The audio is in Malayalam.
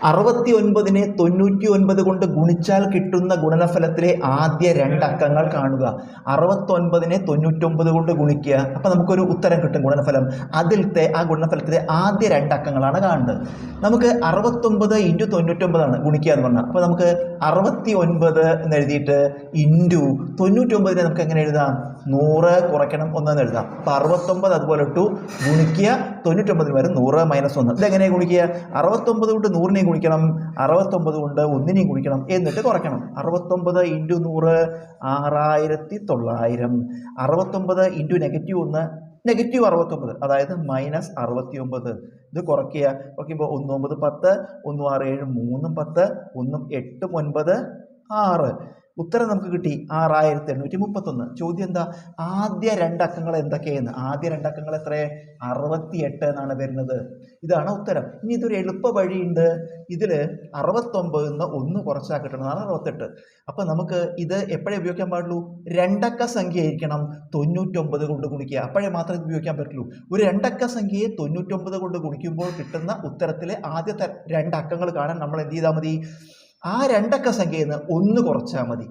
69നെ 99 കൊണ്ട് ഗുണിച്ചാൽ കിട്ടുന്ന ഗുണനഫലത്തിലെ ആദ്യ രണ്ടക്കങ്ങൾ കാണുക. 69നെ 99 കൊണ്ട് ഗുണിക്കുക. അപ്പം നമുക്കൊരു ഉത്തരം കിട്ടും ഗുണനഫലം. ആ ഗുണനഫലത്തിലെ ആദ്യ രണ്ടക്കങ്ങളാണ് കാണുന്നത്. നമുക്ക് 69 × 99 ആണ് ഗുണിക്കുക എന്ന് പറഞ്ഞാൽ. അപ്പോൾ നമുക്ക് 69 എന്ന് എഴുതിയിട്ട് ഇൻറ്റു 99നെ നമുക്ക് എങ്ങനെ എഴുതാം? 100 കുറയ്ക്കണം 1 എന്ന് എഴുതാം. അപ്പോൾ 69 അതുപോലെ ഇട്ടു, ഗുണിക്കുക 99 വരും 100 - 1. ഇതെങ്ങനെ ഗുണിക്കുക? 69 കൊണ്ട് 100നെയും ഗുണിക്കണം, 69 കൊണ്ട് 1നെയും ഗുണിക്കണം, എന്നിട്ട് കുറയ്ക്കണം. 69 × 100 6900. 69 × -1 -69, അതായത് -69. ഇത് കുറയ്ക്കുമ്പോൾ 1 9 10, 1 6 7 3 10, 1 8 9 6. ഉത്തരം നമുക്ക് കിട്ടി 6831. ചോദ്യം എന്താ? ആദ്യ രണ്ടക്കങ്ങൾ എന്തൊക്കെയെന്ന്. ആദ്യ രണ്ടക്കങ്ങൾ എത്രയെ? 68 എന്നാണ് വരുന്നത്. ഇതാണ് ഉത്തരം. ഇനി ഇതൊരു എളുപ്പ വഴിയുണ്ട്. ഇതിൽ 69 നിന്ന് 1 കുറച്ചാൽ കിട്ടണമെന്നാണ് 68. അപ്പം നമുക്ക് ഇത് എപ്പോഴേ ഉപയോഗിക്കാൻ പാടുള്ളൂ? രണ്ടക്ക സംഖ്യ ആയിരിക്കണം 99 കൊണ്ട് ഗുണിക്കുക. അപ്പോഴേ മാത്രമേ ഇത് ഉപയോഗിക്കാൻ പറ്റുള്ളൂ. ഒരു രണ്ടക്ക സംഖ്യയെ 99 കൊണ്ട് ഗുണിക്കുമ്പോൾ കിട്ടുന്ന ഉത്തരത്തിലെ ആദ്യത്തെ രണ്ടക്കങ്ങൾ കാണാൻ നമ്മൾ എന്ത് ചെയ്താൽ മതി? ആ രണ്ടക്ക സംഖ്യയിൽ നിന്ന് 1 കുറച്ചാൽ മതി.